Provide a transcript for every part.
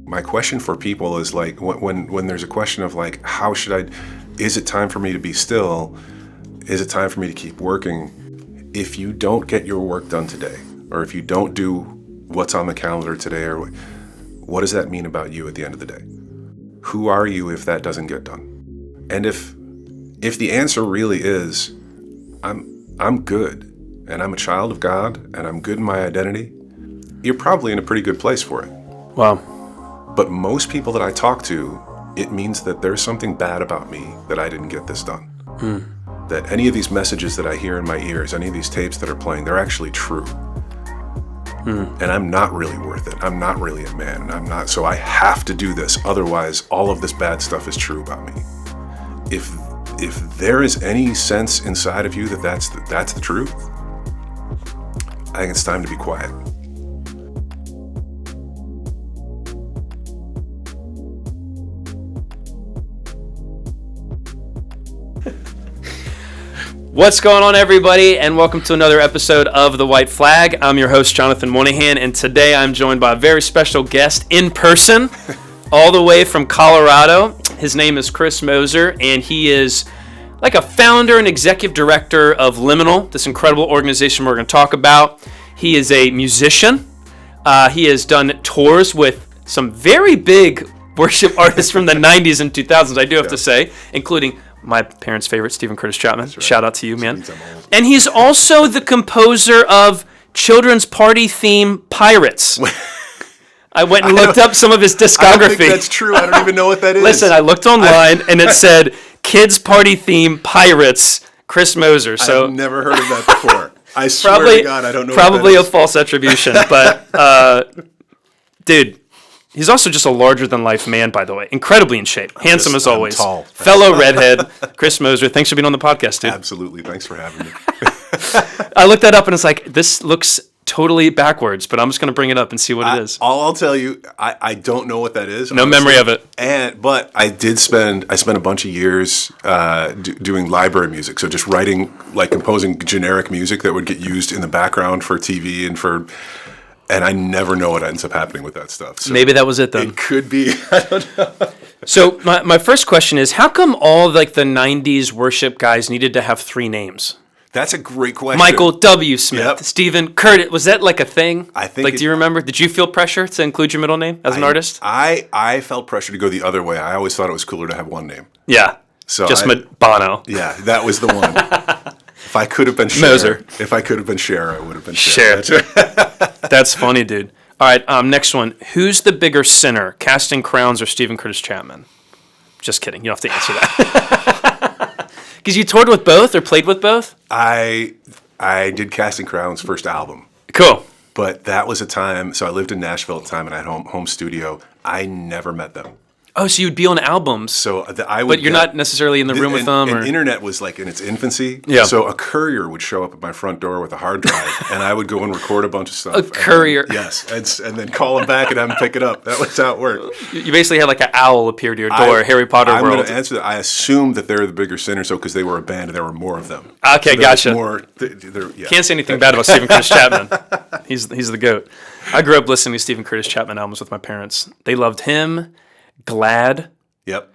My question for people is like, when there's a question of like, is it time for me to be still? Is it time for me to keep working? If you don't get your work done today, or if you don't do what's on the calendar today, or what does that mean about you at the end of the day? Who are you if that doesn't get done? And if the answer really is, I'm good, and I'm a child of God, and I'm good in my identity, you're probably in a pretty good place for it. Wow. But most people that I talk to, it means that there's something bad about me that I didn't get this done. That any of these messages that I hear in my ears, any of these tapes that are playing, they're actually true. And I'm not really worth it. I'm not really a man, and I'm not, so I have to do this. Otherwise, all of this bad stuff is true about me. If there is any sense inside of you that that's the truth, I think it's time to be quiet. What's going on, everybody, and welcome to another episode of The White Flag. I'm your host, Jonathan Moynihan, and today I'm joined by a very special guest in person, all the way from Colorado. His name is Chris Mosher, and he is like a founder and executive director of Liminal, this incredible organization we're going to talk about. He is a musician. He has done tours with some very big worship artists from the 90s and 2000s, I do have to say, including my parents' favorite, Stephen Curtis Chapman. Right. Shout out to you, man. And he's also the composer of children's party theme Pirates. I went and looked up some of his discography. I don't think that's true. I don't even know what that is. Listen, I looked online and it said kids party theme Pirates, Chris Mosher. So I've never heard of that before. I swear to God, I don't know. Probably what that a false attribution, but dude. He's also just a larger-than-life man, by the way. Incredibly in shape. Handsome as always. Tall. Fellow redhead, Chris Mosher. Thanks for being on the podcast, dude. Absolutely. Thanks for having me. I looked that up, and it's like, this looks totally backwards, but I'm just going to bring it up and see what it is. I'll tell you, I don't know what that is. No honestly. Memory of it. But I spent a bunch of years doing library music. So just writing, like composing generic music that would get used in the background for TV and I never know what ends up happening with that stuff. So maybe that was it then. It could be. I don't know. So my first question is, how come all like the 90s worship guys needed to have three names? That's a great question. Michael W. Smith, yep. Stephen Curtis. Was that like a thing? I think. Do you remember? Did you feel pressure to include your middle name as an artist? I felt pressure to go the other way. I always thought it was cooler to have one name. Yeah. So just Bono. Yeah, that was the one. If I could have been Cher, I would have been Cher. That's funny, dude. All right, next one. Who's the bigger sinner, Casting Crowns or Stephen Curtis Chapman? Just kidding. You don't have to answer that. Because you toured with both or played with both? I did Casting Crowns' first album. Cool. But that was a time, so I lived in Nashville at the time and I had home studio. I never met them. Oh, so you'd be on albums. So but you're not necessarily in the room with them? And internet was like in its infancy. Yeah. So a courier would show up at my front door with a hard drive, and I would go and record a bunch of stuff. A courier? Yes. And then call them back and have them pick it up. That was how it worked. You basically had like an owl appear to your door, Harry Potter I'm world. I'm going to answer that. I assumed that they were the bigger sinners, because they were a band and there were more of them. Okay, so gotcha. Yeah. Can't say anything bad about Stephen Curtis Chapman. He's the GOAT. I grew up listening to Stephen Curtis Chapman albums with my parents. They loved him, Glad. Yep.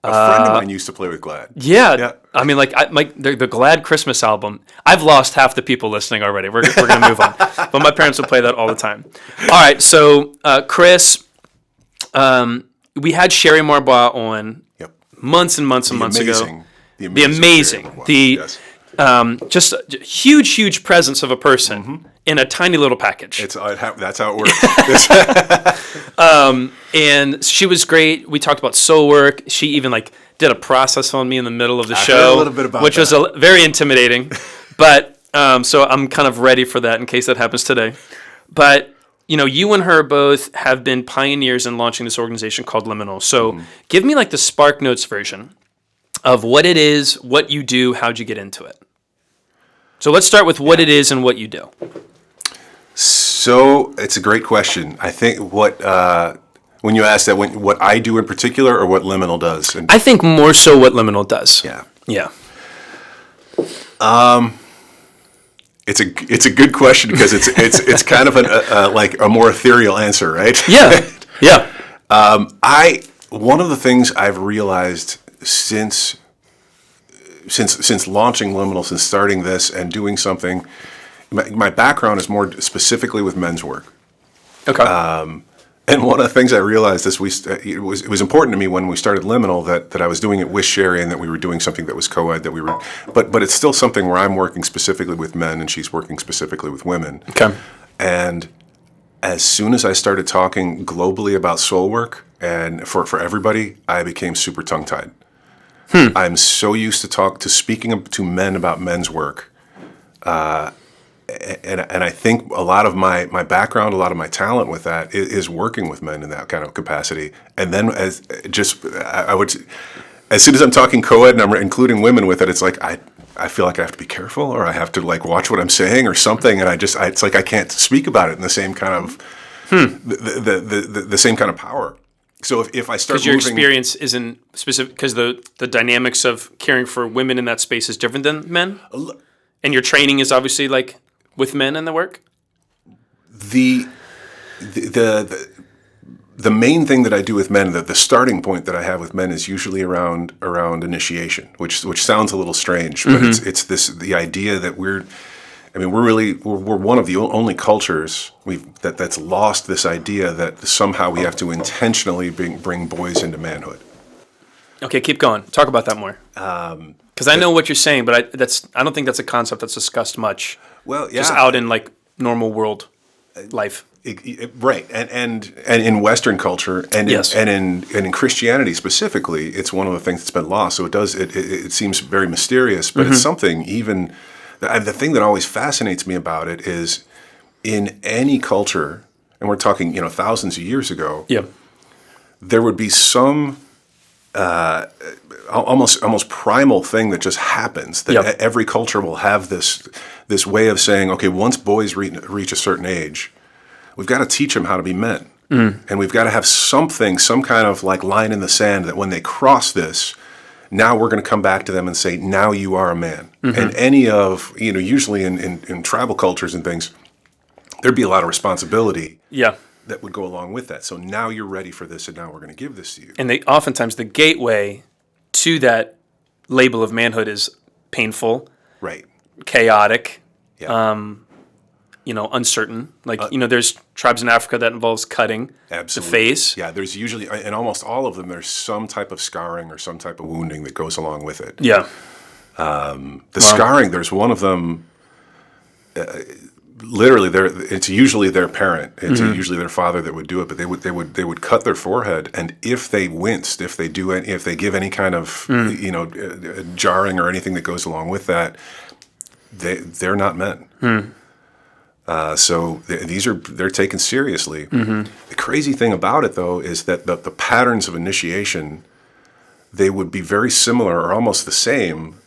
A friend of mine used to play with Glad. Yeah. I mean, like the Glad Christmas album, I've lost half the people listening already. We're going to move on. But my parents would play that all the time. All right, so Chris, we had Sherry Marbaugh on months and months and months ago. The amazing. Just a huge presence of a person in a tiny little package. That's how it works. And she was great. We talked about soul work. She even did a process on me in the middle of the show, heard a little bit about which was very intimidating. But so I'm kind of ready for that in case that happens today. But you and her both have been pioneers in launching this organization called Liminal. So give me the Spark Notes version of what it is, what you do, how'd you get into it. So let's start with what it is and what you do. So it's a great question. I think when you ask that, what I do in particular or what Liminal does? I think more so what Liminal does. Yeah. Yeah. It's a good question because it's kind of a more ethereal answer, right? Yeah. Yeah. One of the things I've realized since launching Liminal, since starting this and doing something, my background is more specifically with men's work. Okay. And one of the things I realized is it was important to me when we started Liminal that I was doing it with Sherry and that we were doing something that was co-ed, but it's still something where I'm working specifically with men and she's working specifically with women. Okay. And as soon as I started talking globally about soul work and for everybody, I became super tongue-tied. I'm so used to speaking to men about men's work. And I think a lot of my background, a lot of my talent with that is working with men in that kind of capacity. And then as soon as I'm talking co-ed and I'm including women with it, it's like I feel like I have to be careful, or I have to like watch what I'm saying or something. And it's like I can't speak about it in the same kind of the same kind of power. So if I start because your experience isn't specific, because the dynamics of caring for women in that space is different than men, and your training is obviously like with men in the work. The main thing that I do with men, the starting point that I have with men is usually around initiation, which sounds a little strange, but it's the idea that we're one of the only cultures that's lost this idea that somehow we have to intentionally bring boys into manhood. Okay, keep going. Talk about that more. Because I know what you're saying, but I don't think that's a concept that's discussed much. Well, yeah, just out in like normal world life. Right, and in Western culture, and yes. in Christianity specifically, it's one of the things that's been lost. So it seems very mysterious, but it's something even. The thing that always fascinates me about it is in any culture, and we're talking thousands of years ago. Yeah. There would be some almost primal thing that just happens, that every culture will have this way of saying, okay, once boys reach a certain age, we've got to teach them how to be men. And we've got to have some kind of like line in the sand that when they cross this, now we're going to come back to them and say, now you are a man. And any of, usually in tribal cultures and things, there'd be a lot of responsibility. Yeah. That would go along with that. So now you're ready for this, and now we're going to give this to you. And oftentimes the gateway to that label of manhood is painful, right? Chaotic, uncertain. Like there's tribes in Africa that involves cutting the face. Yeah, there's usually, in almost all of them, there's some type of scarring or some type of wounding that goes along with it. Yeah. Scarring, there's one of them. Literally, it's usually their parent. It's usually their father that would do it. But they would cut their forehead, and if they winced, if they give any kind of jarring or anything that goes along with that, they're not men. So they're taken seriously. The crazy thing about it, though, is that the patterns of initiation, they would be very similar or almost the same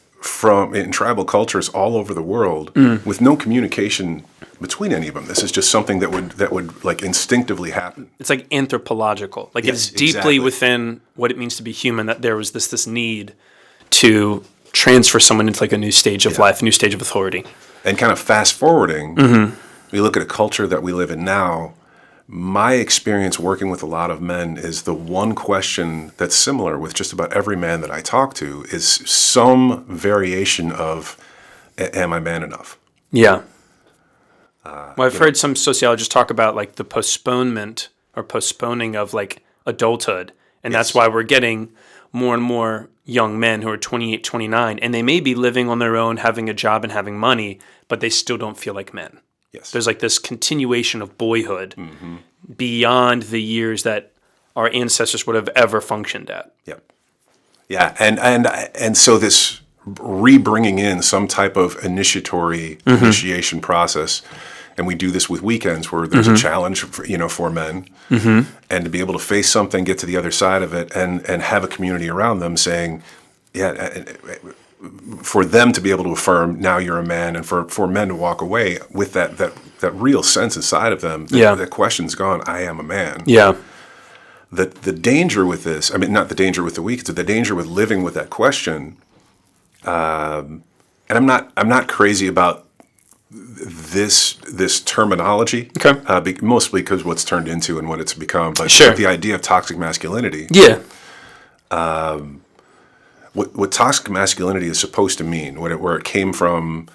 in tribal cultures all over the world, with no communication between any of them. This is just something that would like instinctively happen. It's like anthropological. Like it's deeply within what it means to be human that there was this need to transfer someone into like a new stage of life, a new stage of authority. And kind of fast forwarding, we look at a culture that we live in now. My experience working with a lot of men is the one question that's similar with just about every man that I talk to is some variation of, am I man enough? Yeah. Well, I've heard some sociologists talk about like the postponement or postponing of like adulthood. And that's why we're getting more and more young men who are 28, 29, and they may be living on their own, having a job and having money, but they still don't feel like men. Yes. There's like this continuation of boyhood beyond the years that our ancestors would have ever functioned at. Yep. Yeah, and so this re-bringing in some type of initiation process, and we do this with weekends where there's a challenge for men, and to be able to face something, get to the other side of it, and have a community around them saying, for them to be able to affirm, now you're a man, and for men to walk away with that real sense inside of them, the question's gone, I am a man. Yeah. The danger with this, I mean, not the danger with the weekends, but the danger with living with that question, and I'm not crazy about this terminology, Okay. mostly because what's turned into and what it's become, but Sure. the idea of toxic masculinity. Yeah. What toxic masculinity is supposed to mean, where it came from,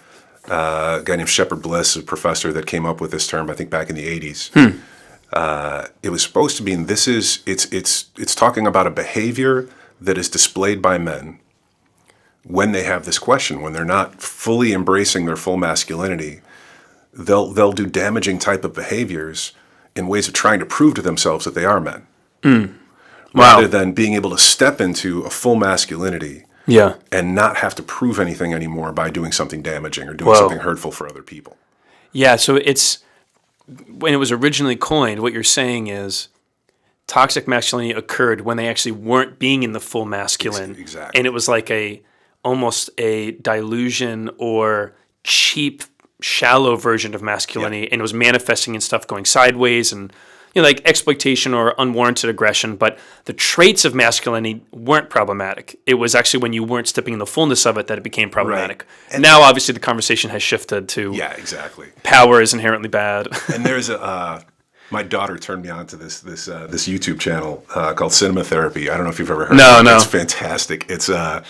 a guy named Shepard Bliss, a professor that came up with this term, I think back in the 80s. It was supposed to mean it's talking about a behavior that is displayed by men when they have this question, when they're not fully embracing their full masculinity. They'll do damaging type of behaviors in ways of trying to prove to themselves that they are men. Rather than being able to step into a full masculinity and not have to prove anything anymore by doing something damaging or doing something hurtful for other people. Yeah, so when it was originally coined, what you're saying is toxic masculinity occurred when they actually weren't being in the full masculine. Exactly. And it was like almost a delusion or cheap, shallow version of masculinity, and it was manifesting in stuff going sideways and like exploitation or unwarranted aggression, but the traits of masculinity weren't problematic. It was actually when you weren't stepping in the fullness of it that it became problematic. Right. And now, obviously, the conversation has shifted to power is inherently bad. And there's my daughter turned me on to this YouTube channel called Cinema Therapy. I don't know if you've ever heard of it. It's fantastic. It's a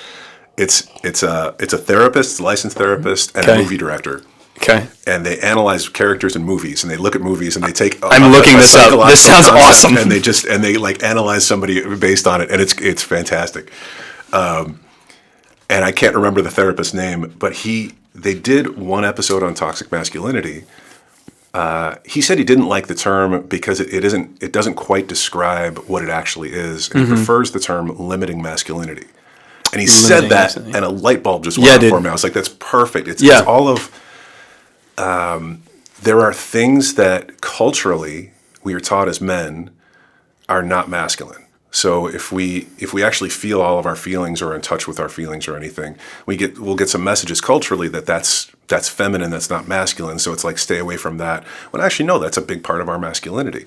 therapist, a licensed therapist, and a movie director. Okay. And they analyze characters in movies, and they look at movies, and they take. I'm looking this up. This sounds awesome. And they like analyze somebody based on it, and it's fantastic. And I can't remember the therapist's name, but they did one episode on toxic masculinity. He said he didn't like the term because it doesn't quite describe what it actually is, and he prefers the term limiting masculinity. And he said that, and a light bulb just went off for me. I was like, "That's perfect." It's all of. There are things that culturally we are taught as men are not masculine. So if we actually feel all of our feelings or are in touch with our feelings or anything, we'll get some messages culturally that's feminine, that's not masculine. So it's like, stay away from that. When actually, no, that's a big part of our masculinity.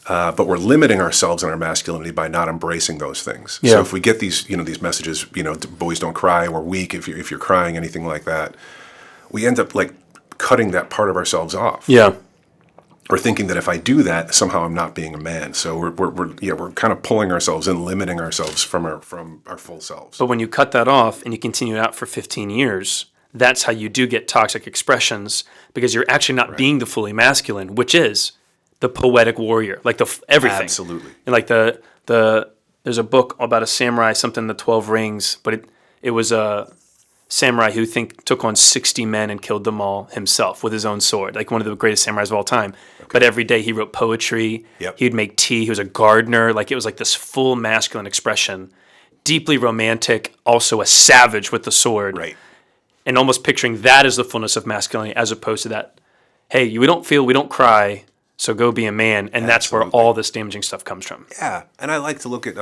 But we're limiting ourselves in our masculinity by not embracing those things. So if we get these messages, boys don't cry, we're weak if you're crying, anything like that, we end up like cutting that part of ourselves off. Yeah. Or thinking that if I do that, somehow I'm not being a man. So we're kind of pulling ourselves in, limiting ourselves from our full selves. But when you cut that off and you continue it out for 15 years, that's how you do get toxic expressions, because you're actually not being the fully masculine, which is the poetic warrior, like everything. Absolutely. And like there's a book about a samurai, something the 12 Rings, but it was a samurai who took on 60 men and killed them all himself with his own sword, like one of the greatest samurais of all time. Okay. But every day he wrote poetry. He would make tea. He was a gardener. Like, it was like this full masculine expression, deeply romantic, also a savage with the sword. Right. And almost picturing that as the fullness of masculinity, as opposed to that, hey, we don't feel, we don't cry, so go be a man. And that's where all this damaging stuff comes from. Yeah. And I like to look at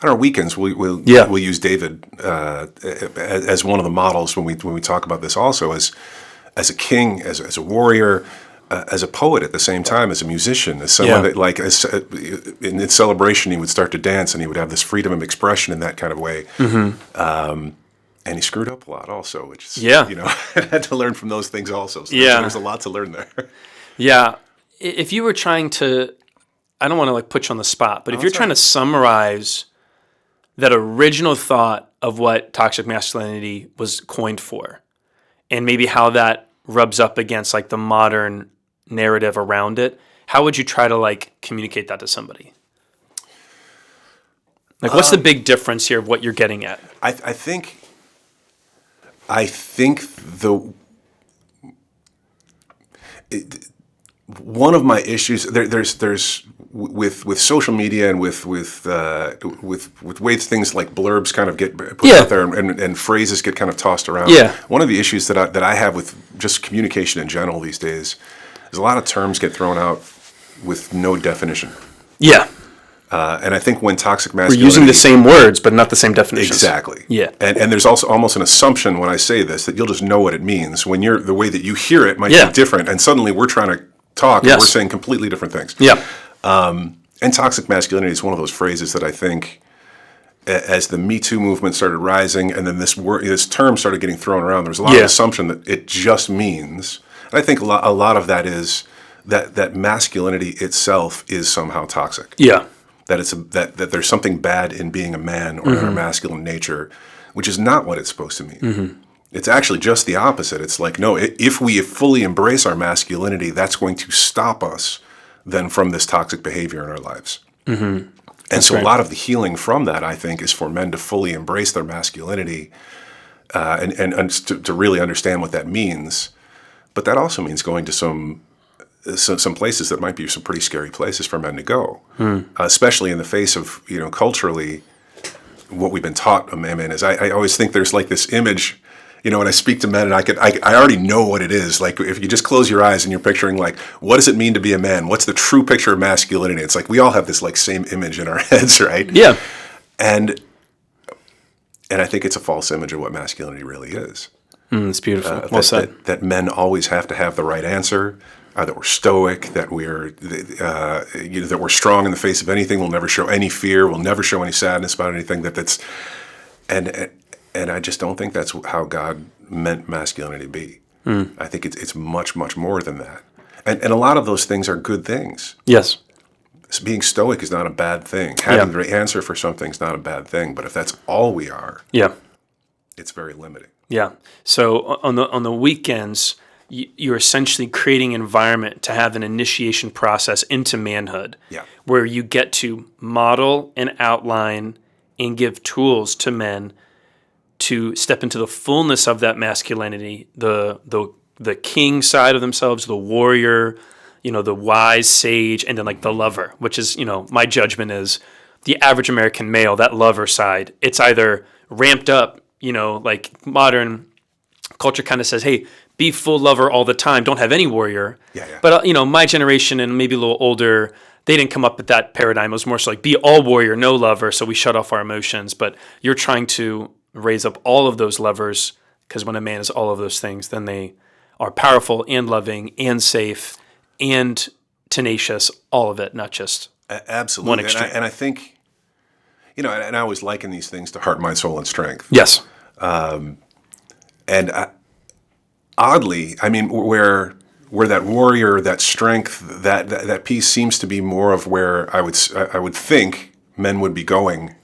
on our weekends, we'll use David as one of the models when we talk about this, also as a king, as a warrior, as a poet at the same time, as a musician, as someone that in celebration he would start to dance and he would have this freedom of expression in that kind of way. And he screwed up a lot also, which is, I had to learn from those things also. So there's a lot to learn there. Yeah. If you were trying to, I don't want to put you on the spot, but if you're trying to summarize that original thought of what toxic masculinity was coined for, and maybe how that rubs up against the modern narrative around it, how would you try to communicate that to somebody? What's the big difference here of what you're getting at? I think one of my issues there's with social media and with ways things like blurbs kind of get put out there and phrases get kind of tossed around. One of the issues that I have with just communication in general these days is a lot of terms get thrown out with no definition. And I think when toxic masculinity... We're using the same words, but not the same definitions. Exactly. And there's also almost an assumption when I say this that you'll just know what it means. When the way that you hear it might be different, and suddenly we're trying to talk and we're saying completely different things. And toxic masculinity is one of those phrases that I think as the Me Too movement started rising, and then this term started getting thrown around, there was a lot of assumption that it just means, and I think a lot of that is that masculinity itself is somehow toxic. Yeah. That there's something bad in being a man or in our masculine nature, which is not what it's supposed to mean. It's actually just the opposite. It's like, no, if we fully embrace our masculinity, that's going to stop us then from this toxic behavior in our lives. And so a lot of the healing from that, I think, is for men to fully embrace their masculinity and to really understand what that means. But that also means going to some places that might be some pretty scary places for men to go, especially in the face of, culturally, what we've been taught a man is. I always think there's like this image, when I speak to men, and I already know what it is. Like, if you just close your eyes and you're picturing, like, what does it mean to be a man? What's the true picture of masculinity? It's like we all have this like same image in our heads, right? Yeah. And I think it's a false image of what masculinity really is. It's beautiful. Well said. That men always have to have the right answer. That we're stoic. That we're strong in the face of anything. We'll never show any fear. We'll never show any sadness about anything. And I just don't think that's how God meant masculinity to be. I think it's much, much more than that. And a lot of those things are good things. Yes. Being stoic is not a bad thing. Having the right answer for something is not a bad thing. But if that's all we are, it's very limiting. Yeah. So on the weekends, you're essentially creating an environment to have an initiation process into manhood, where you get to model and outline and give tools to men to step into the fullness of that masculinity, the king side of themselves, the warrior, the wise sage, and then like the lover, which is, my judgment is the average American male, that lover side, it's either ramped up, like modern culture kind of says, hey, be full lover all the time, don't have any warrior. But, my generation and maybe a little older, they didn't come up with that paradigm. It was more so like be all warrior, no lover, so we shut off our emotions. But you're trying to raise up all of those levers, because when a man is all of those things, then they are powerful and loving and safe and tenacious, all of it, not just absolutely one extreme. And I think, and I always liken these things to heart, mind, soul, and strength. Yes. Oddly, I mean, where that warrior, that strength, that piece seems to be more of where I would think men would be going.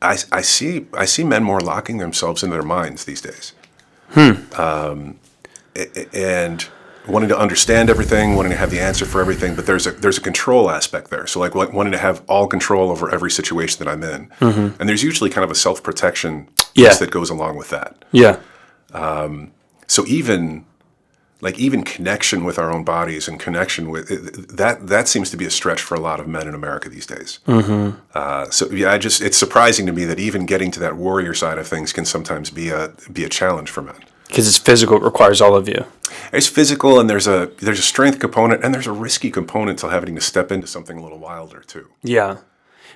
I see men more locking themselves into their minds these days, and wanting to understand everything, wanting to have the answer for everything. But there's a control aspect there. So like wanting to have all control over every situation that I'm in, and there's usually kind of a self-protection piece that goes along with that. Yeah. So even connection with our own bodies and connection with that seems to be a stretch for a lot of men in America these days. It's surprising to me that even getting to that warrior side of things can sometimes be a challenge for men. Because it's physical, it requires all of you. It's physical, and there's a strength component, and there's a risky component to having to step into something a little wilder too. Yeah.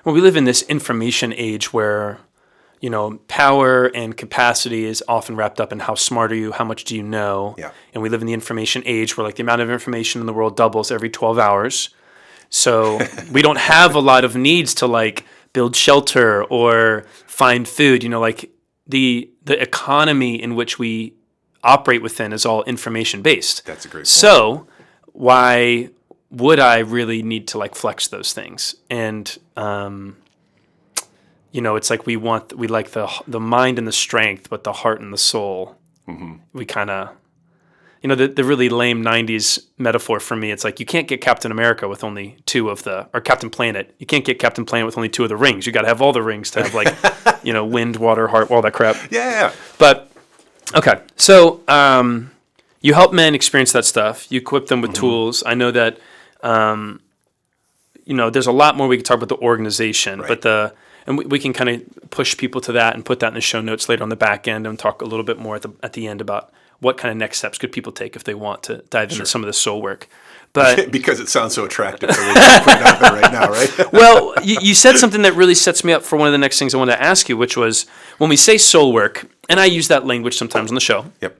Well, we live in this information age where power and capacity is often wrapped up in how smart are you, how much do you know. Yeah. And we live in the information age where like the amount of information in the world doubles every 12 hours. So we don't have a lot of needs to like build shelter or find food. Like the economy in which we operate within is all information based. That's a great point. So why would I really need to like flex those things? And it's like we like the mind and the strength, but the heart and the soul, we kind of, the really lame 90s metaphor for me, it's like you can't get Captain America with only or Captain Planet. You can't get Captain Planet with only 2 of the rings. You got to have all the rings to have like, wind, water, heart, all that crap. Yeah. But, okay. So you help men experience that stuff. You equip them with tools. I know that, there's a lot more we could talk about the organization, right. but and we can kind of push people to that and put that in the show notes later on the back end and talk a little bit more at the end about what kind of next steps could people take if they want to dive into some of this soul work. But because it sounds so attractive, so we can put it out there right now, right? Well, you said something that really sets me up for one of the next things I wanted to ask you, which was when we say soul work, and I use that language sometimes on the show. Yep.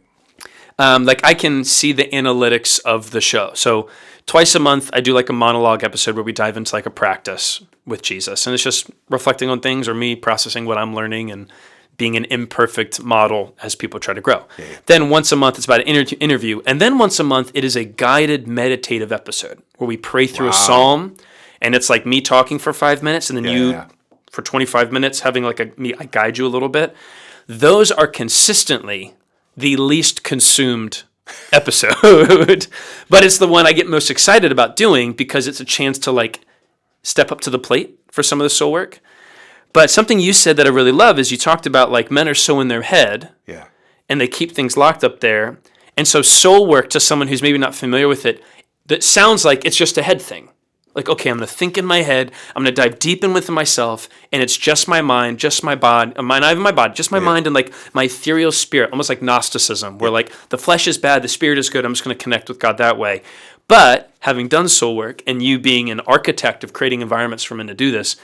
Like I can see the analytics of the show. So twice a month, I do like a monologue episode where we dive into like a practice with Jesus. And it's just reflecting on things or me processing what I'm learning and being an imperfect model as people try to grow. Yeah. Then once a month, it's about an interview. And then once a month, it is a guided meditative episode where we pray through a psalm. And it's like me talking for 5 minutes and then you for 25 minutes having like I guide you a little bit. Those are consistently the least consumed episode, but it's the one I get most excited about doing because it's a chance to like step up to the plate for some of the soul work. But something you said that I really love is you talked about like men are so in their head and they keep things locked up there. And so soul work to someone who's maybe not familiar with it, that sounds like it's just a head thing. Like, okay, I'm going to think in my head, I'm going to dive deep in within myself, and it's just my mind, just my body, not even my body, just my mind and like my ethereal spirit, almost like Gnosticism, where like the flesh is bad, the spirit is good, I'm just going to connect with God that way. But having done soul work and you being an architect of creating environments for men to do this,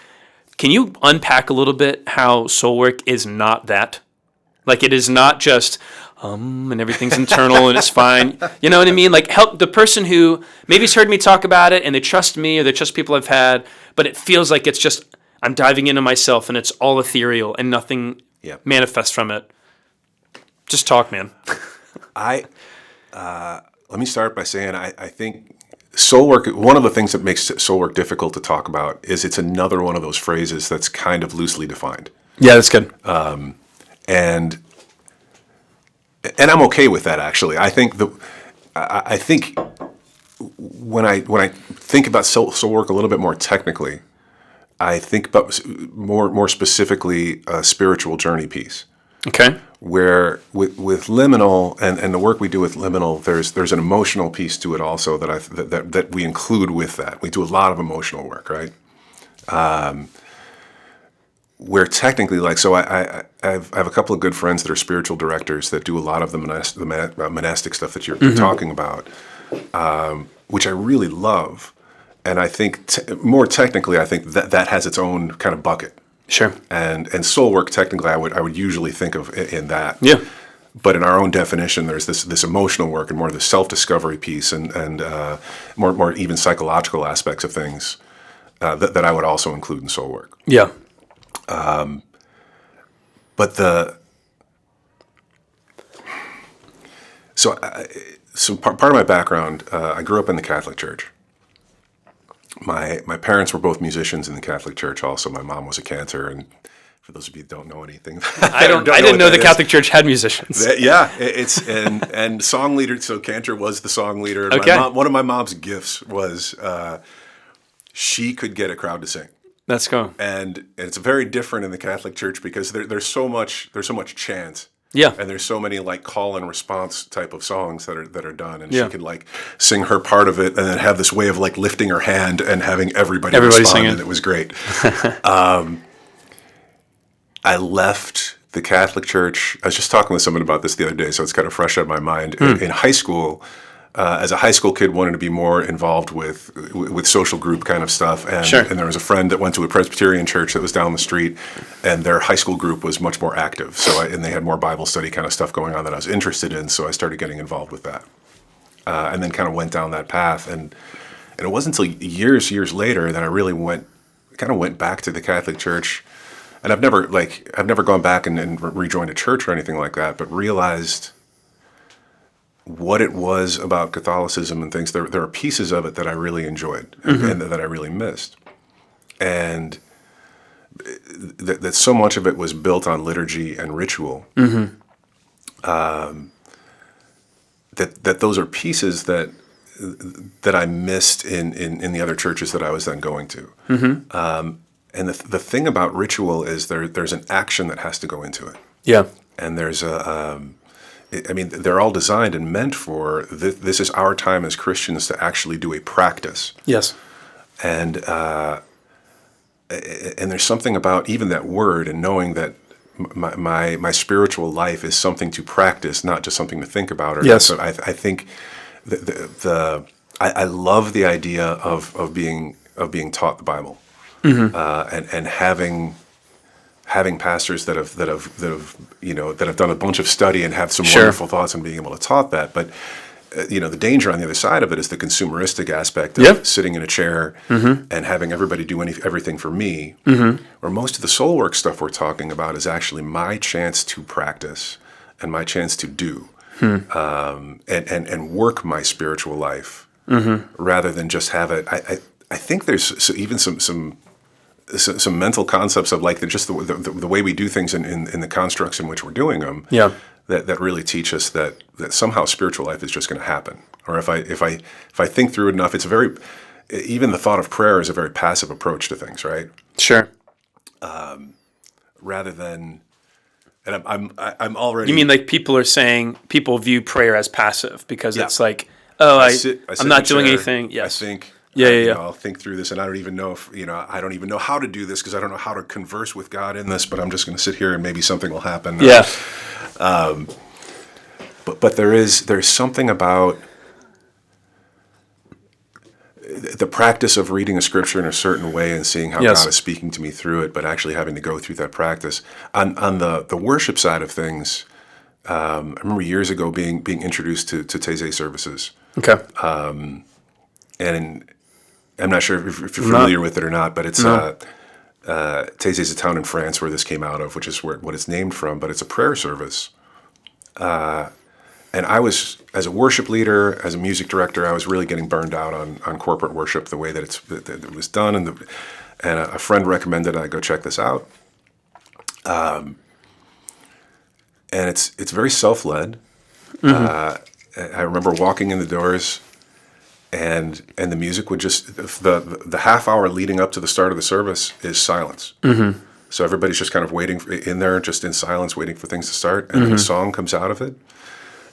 can you unpack a little bit how soul work is not that? Like it is not just, and everything's internal and it's fine. You know what I mean? Like help the person who maybe has heard me talk about it and they trust me or they trust people I've had, but it feels like it's just, I'm diving into myself and it's all ethereal and nothing manifests from it. Just talk, man. Let me start by saying I think soul work, one of the things that makes soul work difficult to talk about is it's another one of those phrases that's kind of loosely defined. Yeah, that's good. And I'm okay with that, actually. I think when I think about soul work a little bit more technically, I think about more specifically a spiritual journey piece. Okay. Where with Liminal and the work we do with Liminal, there's an emotional piece to it also that we include with that. We do a lot of emotional work, right? Where technically, like, so I have a couple of good friends that are spiritual directors that do a lot of the monastic stuff that you're talking about, which I really love. And I think more technically, I think that has its own kind of bucket. Sure. And soul work, technically, I would usually think of in that. Yeah. But in our own definition, there's this emotional work and more of the self-discovery piece and more even psychological aspects of things that I would also include in soul work. Yeah. But so part of my background, I grew up in the Catholic Church. My parents were both musicians in the Catholic Church. Also, my mom was a cantor, and for those of you who don't know anything, I didn't know the Catholic Church had musicians. It's and song leader. So cantor was the song leader. Okay. One of my mom's gifts was she could get a crowd to sing. Let's go. And it's very different in the Catholic Church because there's so much chant. Yeah. And there's so many like call and response type of songs that are done, and she could like sing her part of it and then have this way of like lifting her hand and having everybody respond, singing. And it was great. I left the Catholic Church. I was just talking with someone about this the other day, so it's kind of fresh out of my mind. In high school, as a high school kid, wanted to be more involved with social group kind of stuff. And, and there was a friend that went to a Presbyterian church that was down the street, and their high school group was much more active. And they had more Bible study kind of stuff going on that I was interested in, so I started getting involved with that. And then kind of went down that path. And it wasn't until years later that I really went back to the Catholic Church. And I've never gone back and rejoined a church or anything like that, but realized what it was about Catholicism and things. There are pieces of it that I really enjoyed and that I really missed. And that so much of it was built on liturgy and ritual. That those are pieces that I missed in the other churches that I was then going to. And the thing about ritual is there's an action that has to go into it. Yeah. And there's they're all designed and meant for this is our time as Christians to actually do a practice. Yes. And there's something about even that word and knowing that my spiritual life is something to practice, not just something to think about. Yes. But I think I love the idea of being taught the Bible. And having pastors that have done a bunch of study and have some wonderful thoughts and being able to taught that. But the danger on the other side of it is the consumeristic aspect of sitting in a chair and having everybody do everything for me. Where most of the soul work stuff we're talking about is actually my chance to practice and my chance to do and work my spiritual life rather than just have it. I think there's even some mental concepts of like the way we do things in the constructs in which we're doing them. That really teach us that somehow spiritual life is just going to happen. Or if I think through it enough, even the thought of prayer is a very passive approach to things, right? Sure. Rather than, and I'm already. You mean like people view prayer as passive because it's like, I'm not doing anything. Yes. I think. Yeah. I'll think through this, and I don't even know if I don't even know how to do this because I don't know how to converse with God in this. But I'm just going to sit here and maybe something will happen. Yeah. But there's something about the practice of reading a scripture in a certain way and seeing how God is speaking to me through it, but actually having to go through that practice. On the worship side of things, I remember years ago being introduced to Taizé services. Okay. And I'm not sure if you're familiar with it or not, but it's Taizé is a town in France where this came out of, which is what it's named from, but it's a prayer service. And I was, as a worship leader, as a music director, I was really getting burned out on corporate worship, the way that it was done, and a friend recommended I go check this out. And it's very self-led. I remember walking in the doors, and the music would just the half hour leading up to the start of the service is silence. So everybody's just kind of waiting in there, just in silence, waiting for things to start, and then a song comes out of it.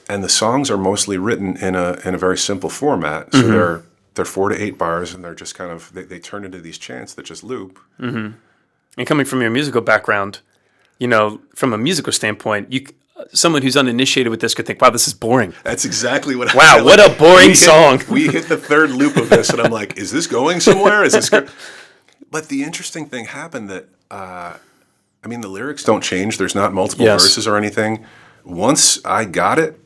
And the songs are mostly written in a very simple format. So they're 4 to 8 bars, and they're just kind of they turn into these chants that just loop. And coming from your musical background, from a musical standpoint, someone who's uninitiated with this could think, "Wow, this is boring." That's exactly what. Wow, what a boring song. We hit the third loop of this, and I'm like, "Is this going somewhere? Is this?" But the interesting thing happened that the lyrics don't change. There's not multiple verses or anything. Once I got it,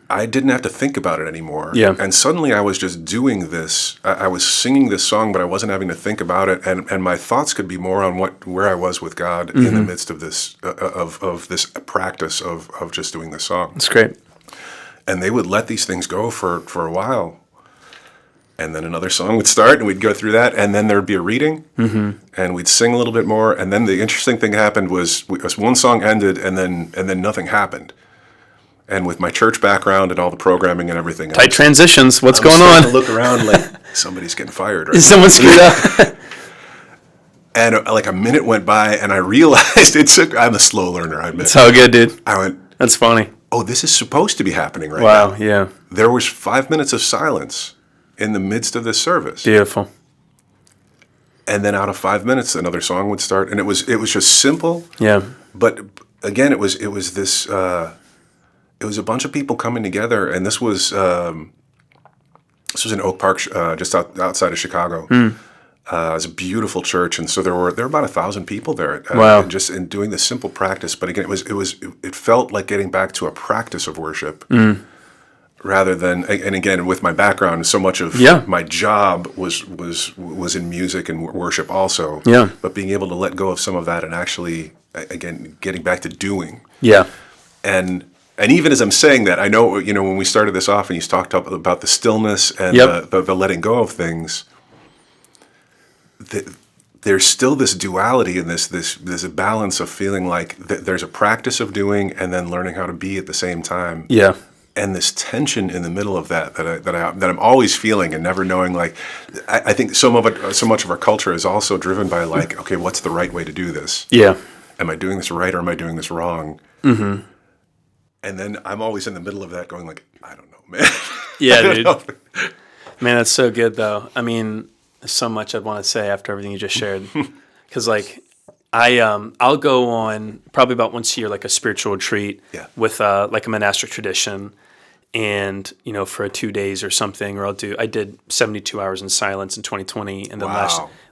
I didn't have to think about it anymore. Yeah. And suddenly I was just doing this. I was singing this song, but I wasn't having to think about it. And my thoughts could be more on where I was with God in the midst of this of this practice of just doing this song. That's great. And they would let these things go for a while. And then another song would start, and we'd go through that, and then there'd be a reading, and we'd sing a little bit more. And then the interesting thing happened was one song ended, and then nothing happened. And with my church background and all the programming and everything, tight transitions. What's going on? To look around like somebody's getting fired, or someone screwed up. And like a minute went by, and I realized I'm a slow learner. I admit. That's how good, dude. I went. That's funny. Oh, this is supposed to be happening right now. Wow. Yeah. There was 5 minutes of silence in the midst of this service. Beautiful. And then out of 5 minutes, another song would start, and it was just simple. Yeah. But again, it was this. It was a bunch of people coming together, and this was in Oak Park, just outside of Chicago. It was a beautiful church, and so there were about 1,000 people there. Wow. And just in doing this simple practice. But again, it felt like getting back to a practice of worship. Rather than, and again, with my background, so much of my job was in music and worship also. Yeah. But being able to let go of some of that and actually, again, getting back to doing. Yeah. And even as I'm saying that, I know, when we started this off and you talked about the stillness and the letting go of things, there's still this duality and this balance of feeling like there's a practice of doing and then learning how to be at the same time. Yeah. And this tension in the middle of that I'm always feeling and never knowing. Like, I think so much of our culture is also driven by like, okay, what's the right way to do this? Yeah. Am I doing this right or am I doing this wrong? And then I'm always in the middle of that, going like, I don't know, man. Yeah, dude. Man, that's so good though. I mean, there's so much I'd want to say after everything you just shared, because like I'll go on probably about once a year, like a spiritual retreat with like a monastic tradition. And, for 2 days or something, or I did 72 hours in silence in 2020. And then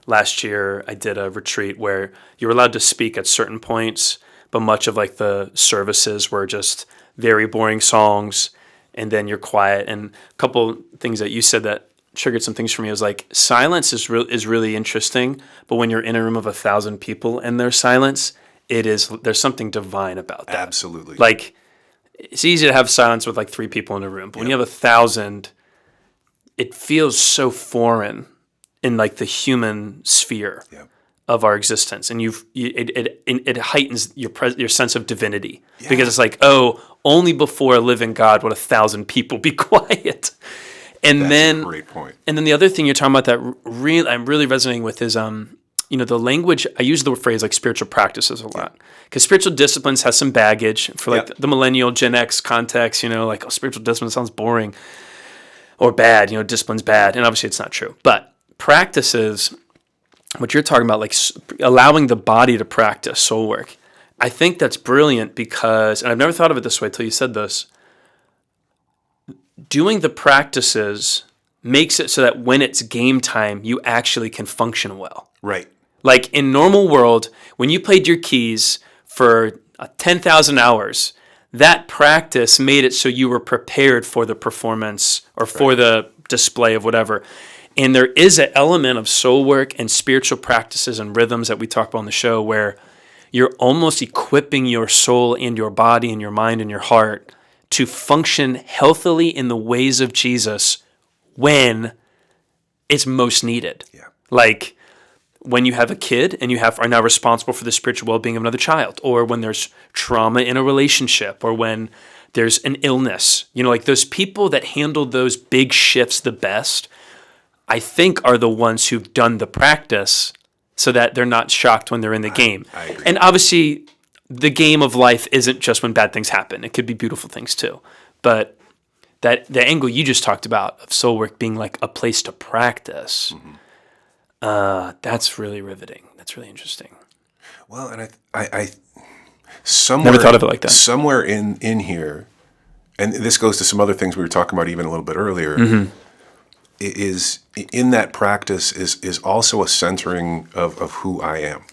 last year I did a retreat where you were allowed to speak at certain points, but much of like the services were just very boring songs. and then you're quiet. And a couple things that you said that triggered some things for me was like silence is really interesting, but when you're in a room of 1,000 people and there's silence, there's something divine about that. Absolutely. Like it's easy to have silence with like 3 people in a room, but when you have 1,000, it feels so foreign in like the human sphere of our existence, and it heightens your sense of divinity because it's like, oh, only before a living God would 1,000 people be quiet. And That's a great point. And then the other thing you're talking about that I'm really resonating with is the language. I use the phrase like spiritual practices a lot because spiritual disciplines has some baggage for like the millennial Gen X context. Like, oh, spiritual discipline sounds boring or bad. Discipline's bad, and obviously it's not true. But practices, what you're talking about, like allowing the body to practice soul work, I think that's brilliant because, and I've never thought of it this way till you said this. Doing the practices makes it so that when it's game time, you actually can function well. Right. Like in normal world, when you played your keys for 10,000 hours, that practice made it so you were prepared for the performance or for the display of whatever. And there is an element of soul work and spiritual practices and rhythms that we talk about on the show where you're almost equipping your soul and your body and your mind and your heart to function healthily in the ways of Jesus when it's most needed. Yeah. Like when you have a kid and you are now responsible for the spiritual well-being of another child, or when there's trauma in a relationship, or when there's an illness. Like those people that handle those big shifts the best, I think are the ones who've done the practice so that they're not shocked when they're in the game. I agree. And obviously the game of life isn't just when bad things happen. It could be beautiful things too. But that the angle you just talked about of soul work being like a place to practice, that's really riveting. That's really interesting. Well, and I somewhere, never thought of it like that. Somewhere in here, and this goes to some other things we were talking about even a little bit earlier, is in that practice is also a centering of who I am.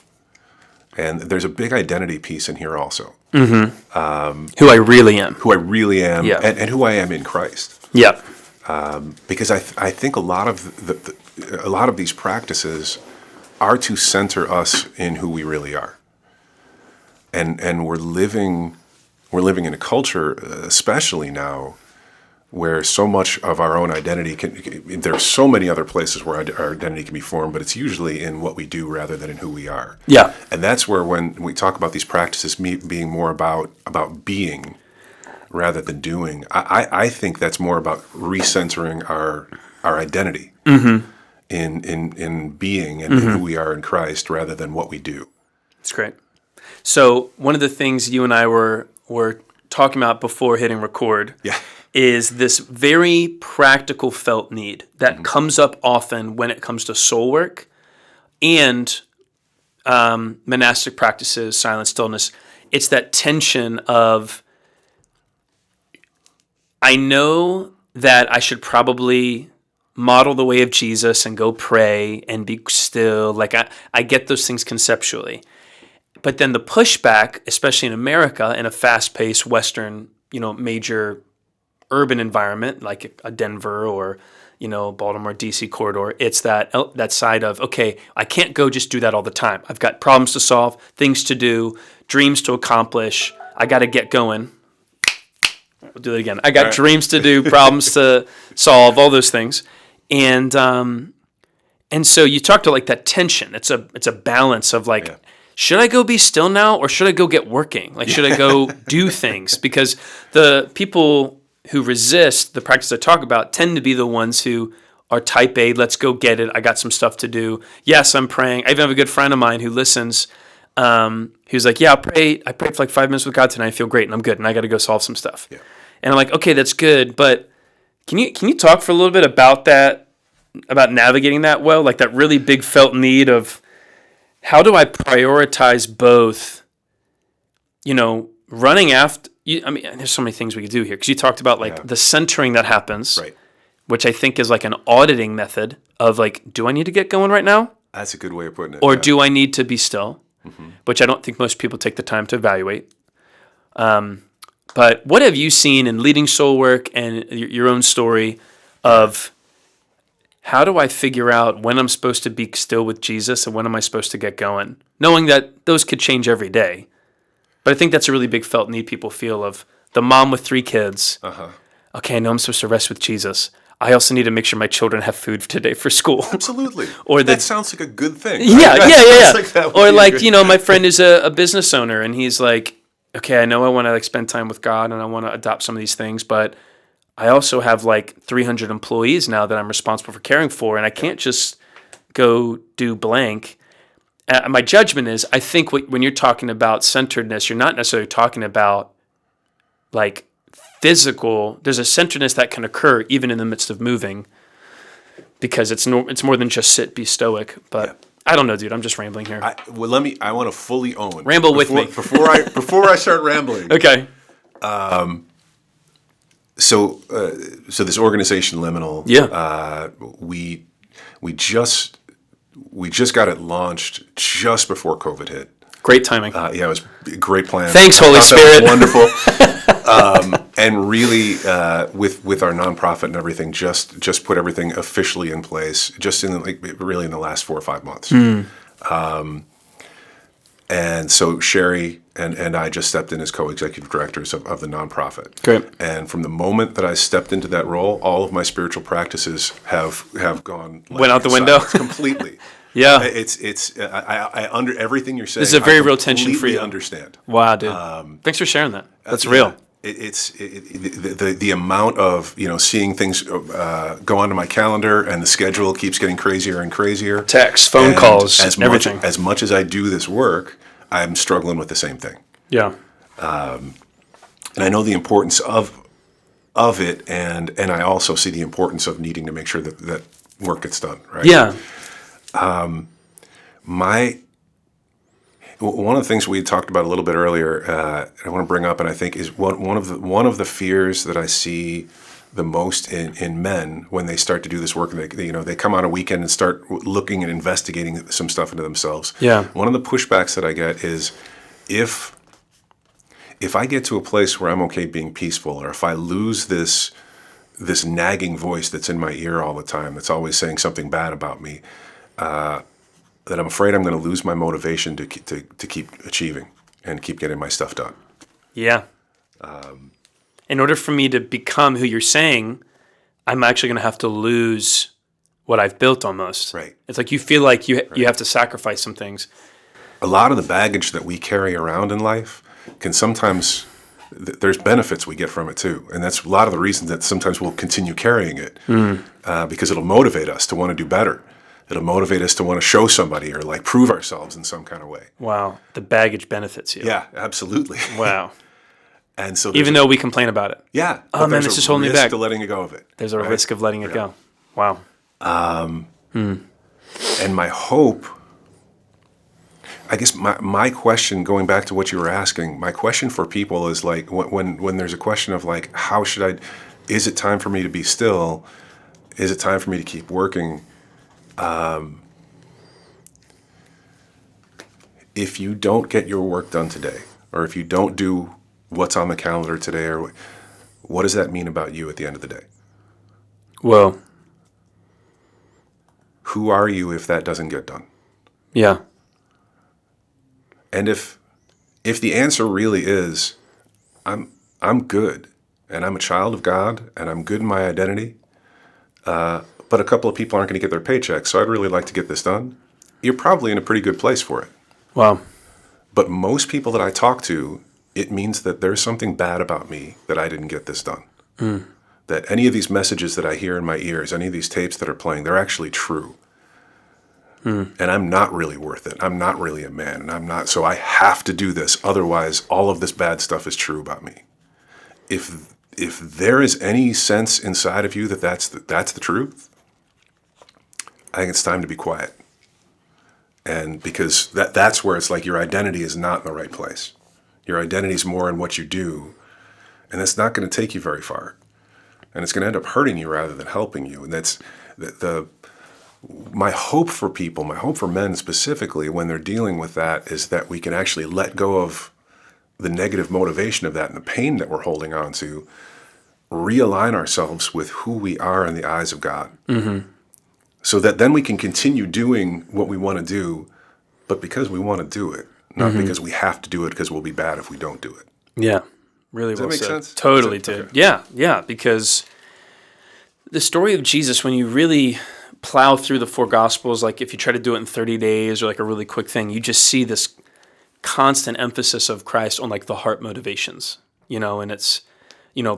And there's a big identity piece in here also. Who I really am. Who I really am, Yeah. and who I am in Christ. Yeah. Because I think a lot of these practices are to center us in who we really are. And we're living in a culture, especially now, where so much of our own identity there's so many other places where our identity can be formed, but it's usually in what we do rather than in who we are. Yeah. And that's where when we talk about these practices being more about being rather than doing, I think that's more about recentering our identity in being and in who we are in Christ rather than what we do. That's great. So one of the things you and I were talking about before hitting record is this very practical felt need that comes up often when it comes to soul work and monastic practices, silence, stillness. It's that tension of, I know that I should probably model the way of Jesus and go pray and be still. Like I get those things conceptually. But then the pushback, especially in America, in a fast-paced Western, major urban environment like a Denver or, Baltimore, DC corridor, it's that side of, okay, I can't go just do that all the time. I've got problems to solve, things to do, dreams to accomplish. I got to get going. We'll do it again. I got dreams to do, problems to solve, all those things. And so you talked to like that tension. It's a balance of like, should I go be still now or should I go get working? Like, should I go do things? Because the people who resist the practice I talk about tend to be the ones who are type A, let's go get it. I got some stuff to do. Yes, I'm praying. I even have a good friend of mine who listens, who's like, yeah, I prayed for like 5 minutes with God tonight. I feel great and I'm good and I got to go solve some stuff. Yeah. And I'm like, okay, that's good. But can you talk for a little bit about that, about navigating that well? Like that really big felt need of, how do I prioritize both, running after, there's so many things we could do here. Because you talked about like the centering that happens, which I think is like an auditing method of like, do I need to get going right now? That's a good way of putting it. Or do I need to be still? Which I don't think most people take the time to evaluate. But But what have you seen in leading soul work and your own story of how do I figure out when I'm supposed to be still with Jesus and when am I supposed to get going? Knowing that those could change every day. But I think that's a really big felt need people feel of the mom with 3 kids. Okay, I know I'm supposed to rest with Jesus. I also need to make sure my children have food today for school. Absolutely. Or that sounds like a good thing. Yeah. Or Like my friend is a business owner and he's like, okay, I know I want to spend time with God and I want to adopt some of these things, but I also have 300 employees now that I'm responsible for caring for, and I can't just go do blank. My judgment is, I think when you're talking about centeredness, you're not necessarily talking about physical. There's a centeredness that can occur even in the midst of moving, because it's more than just sit, be stoic. But I don't know, dude. I'm just rambling here. I want to fully own. Ramble with me before I start rambling. Okay. So this organization Liminal. Yeah. We just got it launched just before COVID hit. Great timing. It was a great plan. Thanks, Holy Spirit. Wonderful. And really, with our nonprofit and everything, just put everything officially in place, just in really in the last 4 or 5 months. And so Sherry and I just stepped in as co-executive directors of the nonprofit. Great. And from the moment that I stepped into that role, all of my spiritual practices have gone went out the window completely. Yeah. I under everything you're saying. This is a very real tension for you. Understand. Wow, dude. Thanks for sharing that. That's real. The amount of seeing things go onto my calendar, and the schedule keeps getting crazier and crazier. Texts, phone calls, everything. As much as I do this work, I'm struggling with the same thing. Yeah. And I know the importance of it, and I also see the importance of needing to make sure that work gets done. Right. Yeah. One of the things we had talked about a little bit earlier, I want to bring up, and I think is one of the fears that I see the most in men when they start to do this work, and they come on a weekend and start looking and investigating some stuff into themselves. Yeah. One of the pushbacks that I get is if I get to a place where I'm okay being peaceful, or if I lose this nagging voice that's in my ear all the time, that's always saying something bad about me, that I'm afraid I'm going to lose my motivation to keep achieving and keep getting my stuff done. Yeah. In order for me to become who you're saying, I'm actually going to have to lose what I've built almost. Right. It's like you feel like you have to sacrifice some things. A lot of the baggage that we carry around in life can sometimes, there's benefits we get from it too. And that's a lot of the reasons that sometimes we'll continue carrying it because it'll motivate us to want to do better. It'll motivate us to want to show somebody or prove ourselves in some kind of way. Wow. The baggage benefits you. Yeah, absolutely. Wow. And so even though we complain about it. Yeah. Oh man, it's just holding me back. There's a risk to letting go of it. There's a risk of letting it go. Wow. And my hope, I guess my question, going back to what you were asking, my question for people is when there's a question of how should is it time for me to be still? Is it time for me to keep working? If you don't get your work done today, or if you don't do what's on the calendar today, or what does that mean about you at the end of the day? Well, who are you if that doesn't get done? Yeah. And if the answer really is, I'm good, and I'm a child of God, and I'm good in my identity, but a couple of people aren't going to get their paychecks, so I'd really like to get this done, you're probably in a pretty good place for it. Wow. But most people that I talk to, it means that there's something bad about me that I didn't get this done. That any of these messages that I hear in my ears, any of these tapes that are playing, they're actually true. And I'm not really worth it. I'm not really a man, and so I have to do this. Otherwise, all of this bad stuff is true about me. If there is any sense inside of you that that's the truth, I think it's time to be quiet. And because that's where it's your identity is not in the right place. Your identity is more in what you do, and that's not going to take you very far. And it's going to end up hurting you rather than helping you. And that's my hope for people, my hope for men specifically, when they're dealing with that, is that we can actually let go of the negative motivation of that and the pain that we're holding on to, realign ourselves with who we are in the eyes of God. So that then we can continue doing what we want to do, but because we want to do it, not because we have to do it because we'll be bad if we don't do it. Yeah, really well Does that said. make sense? Totally, dude. Okay. Yeah, because the story of Jesus, when you really plow through the four Gospels, like if you try to do it in 30 days or like a really quick thing, you just see this constant emphasis of Christ on like the heart motivations, and it's,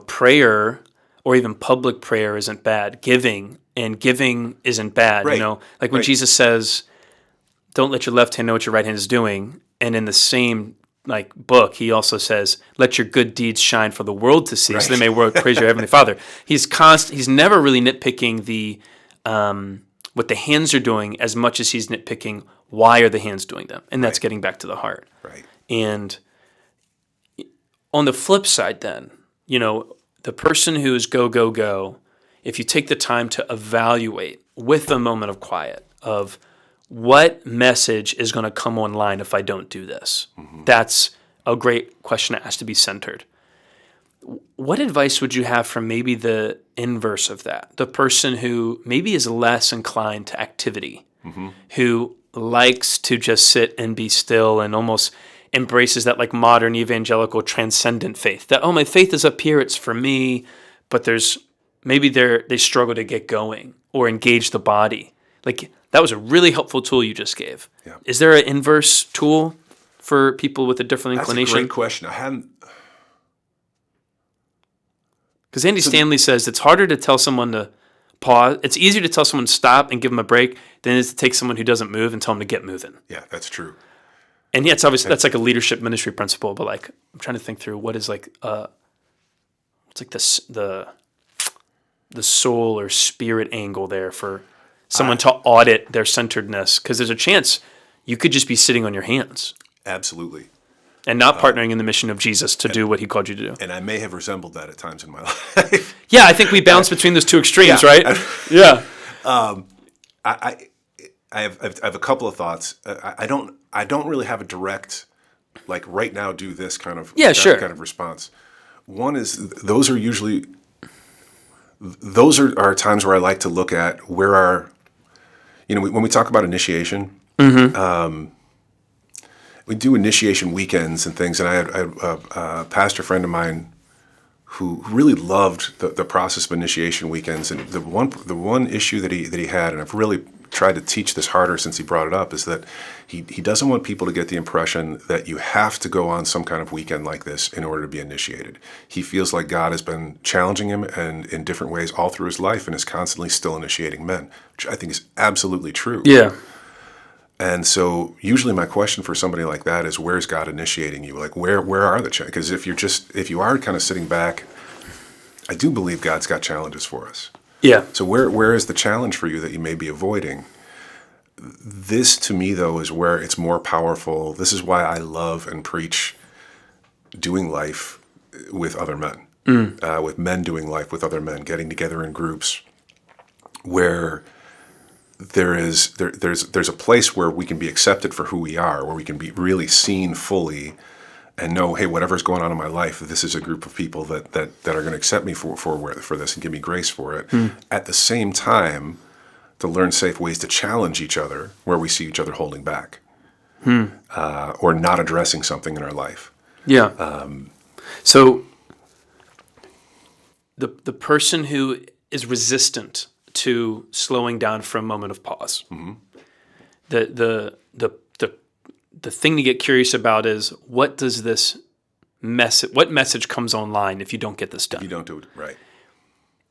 prayer or even public prayer isn't bad. Giving isn't bad, Right. Like when Right. Jesus says, don't let your left hand know what your right hand is doing. And in the same book, he also says, let your good deeds shine for the world to see, so they may praise your heavenly Father. He's never really nitpicking the what the hands are doing as much as he's nitpicking why are the hands doing them, and that's getting back to the heart. Right. And on the flip side, then, the person who is go go go, if you take the time to evaluate with a moment of quiet of what message is going to come online if I don't do this? That's a great question that has to be centered. What advice would you have for maybe the inverse of that? The person who maybe is less inclined to activity, who likes to just sit and be still and almost embraces that like modern evangelical transcendent faith. That, my faith is up here, it's for me, but they struggle to get going or engage the body. Like, that was a really helpful tool you just gave. Yeah. Is there an inverse tool for people with a different inclination? That's a great question. I hadn't. Because Andy Stanley says it's harder to tell someone to pause. It's easier to tell someone to stop and give them a break than it is to take someone who doesn't move and tell them to get moving. Yeah, that's true. And yeah, it's obviously that's like a leadership ministry principle. But like, I'm trying to think through what is like it's like the soul or spirit angle there for someone to audit their centeredness, because there's a chance you could just be sitting on your hands. Absolutely. And not partnering in the mission of Jesus to do what he called you to do. And I may have resembled that at times in my life. Yeah, I think we bounce between those two extremes, Yeah. right? Yeah. I have a couple of thoughts. I don't really have a direct, like right now do this kind of kind of response. One is those are times where I like to look at where our, when we talk about initiation, we do initiation weekends and things, and I had a pastor friend of mine who really loved the process of initiation weekends. And the one issue that he had, and I've really tried to teach this harder since he brought it up, is that he doesn't want people to get the impression that you have to go on some kind of weekend like this in order to be initiated. He feels like God has been challenging him and in different ways all through his life and is constantly still initiating men, which I think is absolutely true. Yeah. And so usually my question for somebody like that is, where's God initiating you? Like, where are the challenges? Because if you are kind of sitting back, I do believe God's got challenges for us. Yeah. So where is the challenge for you that you may be avoiding? This, to me, though, is where it's more powerful. This is why I love and preach doing life with other men, with men doing life with other men, getting together in groups where there's a place where we can be accepted for who we are, where we can be really seen fully and know, hey, whatever's going on in my life, this is a group of people that are going to accept me for this and give me grace for it. At the same time, to learn safe ways to challenge each other where we see each other holding back or not addressing something in our life. Yeah. So the person who is resistant to slowing down for a moment of pause, the thing to get curious about is, what does this what message comes online if you don't get this done? If you don't do it right.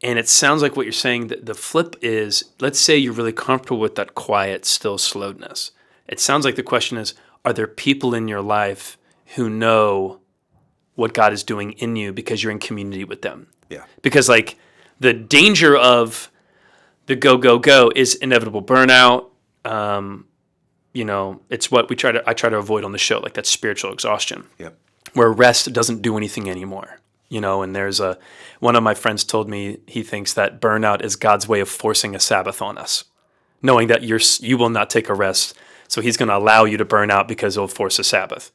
And it sounds like what you're saying, that the flip is, let's say you're really comfortable with that quiet, still slowness. It sounds like the question is, are there people in your life who know what God is doing in you because you're in community with them? Yeah. Because like the danger of the go is inevitable burnout. It's what I try to avoid on the show, like that spiritual exhaustion. Yep. Where rest doesn't do anything anymore. And there's one of my friends told me he thinks that burnout is God's way of forcing a Sabbath on us, knowing that you will not take a rest, so he's going to allow you to burn out because it'll force a Sabbath.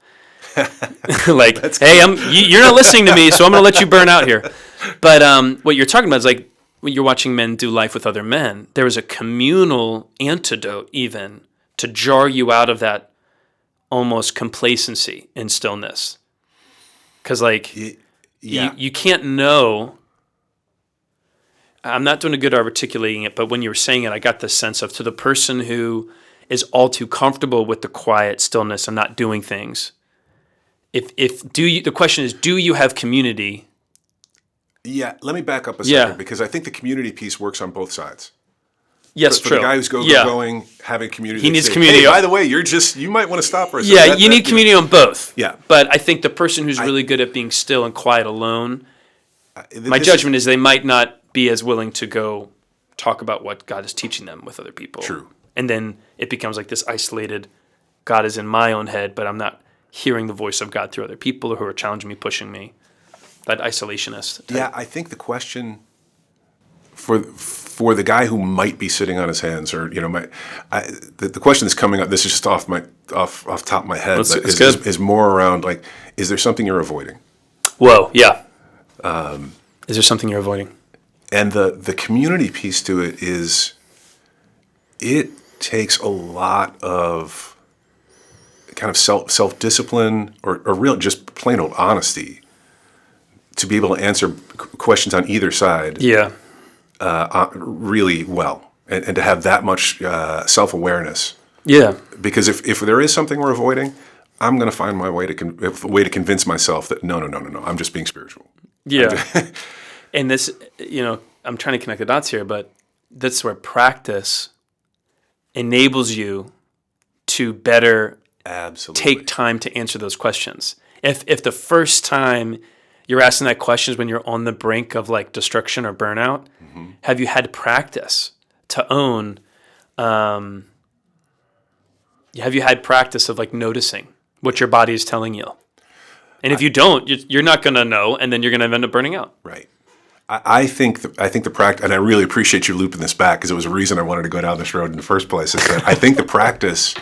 Like, hey, you're not listening to me, so I'm going to let you burn out here. But what you're talking about is like when you're watching men do life with other men, there is a communal antidote even to jar you out of that almost complacency and stillness. Because like you can't know. I'm not doing a good articulating it, but when you were saying it, I got the sense of to the person who is all too comfortable with the quiet stillness and not doing things. The question is, do you have community? Yeah, let me back up a second because I think the community piece works on both sides. Yes, for true. the guy who's going, having community. He needs community. Hey, by the way, you might want to stop for a second. Yeah, you need community on both. Yeah. But I think the person who's really good at being still and quiet alone, my judgment is they might not be as willing to go talk about what God is teaching them with other people. True. And then it becomes like this isolated, God is in my own head, but I'm not hearing the voice of God through other people who are challenging me, pushing me. That isolationist type. Yeah, I think the question for the guy who might be sitting on his hands, or the question that's coming up. This is just off top of my head. Is more around like, is there something you're avoiding? Whoa, yeah. Is there something you're avoiding? And the community piece to it is, it takes a lot of kind of self-discipline or real just plain old honesty to be able to answer questions on either side. Yeah. Really well, and to have that much self-awareness. Yeah. Because if there is something we're avoiding, I'm going to find my way to convince myself that no, I'm just being spiritual. Yeah. And this, I'm trying to connect the dots here, but that's where practice enables you to better take time to answer those questions. If the first time you're asking that question is when you're on the brink of like destruction or burnout, have you had practice to own? Have you had practice of like noticing what your body is telling you? And if you don't, you're not going to know, and then you're going to end up burning out. Right. I think the practice, and I really appreciate you looping this back because it was a reason I wanted to go down this road in the first place. Is that I think the practice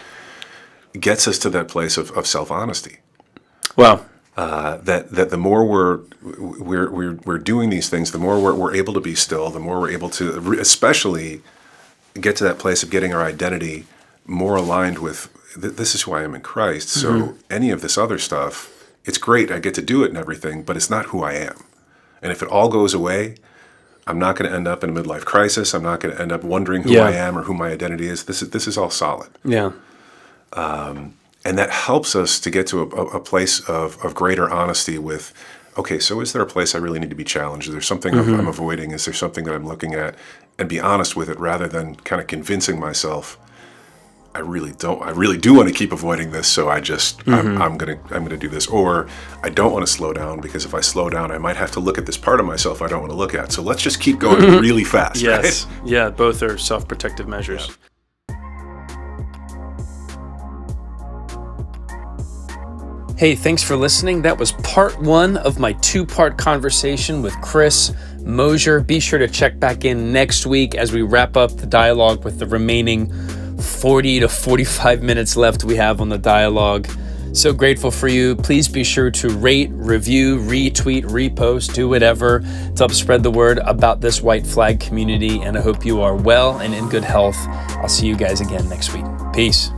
gets us to that place of self-honesty. Wow. That the more we're doing these things, the more we're able to be still, the more we're able to especially get to that place of getting our identity more aligned with this is who I am in Christ. So any of this other stuff, it's great, I get to do it and everything, but it's not who I am. And if it all goes away, I'm not going to end up in a midlife crisis. I'm not going to end up wondering who I am or who my identity is. This is all solid. Yeah. And that helps us to get to a place of greater honesty with, okay, so is there a place I really need to be challenged? Is there something I'm avoiding? Is there something that I'm looking at? And be honest with it rather than kind of convincing myself, I really do want to keep avoiding this, so I'm gonna do this. Or I don't want to slow down because if I slow down, I might have to look at this part of myself I don't want to look at. So let's just keep going really fast. Yes. Right? Yeah, both are self-protective measures. Yeah. Hey, thanks for listening. That was part 1 of my 2-part conversation with Chris Mosher. Be sure to check back in next week as we wrap up the dialogue with the remaining 40 to 45 minutes left we have on the dialogue. So grateful for you. Please be sure to rate, review, retweet, repost, do whatever to help spread the word about this White Flag community. And I hope you are well and in good health. I'll see you guys again next week. Peace.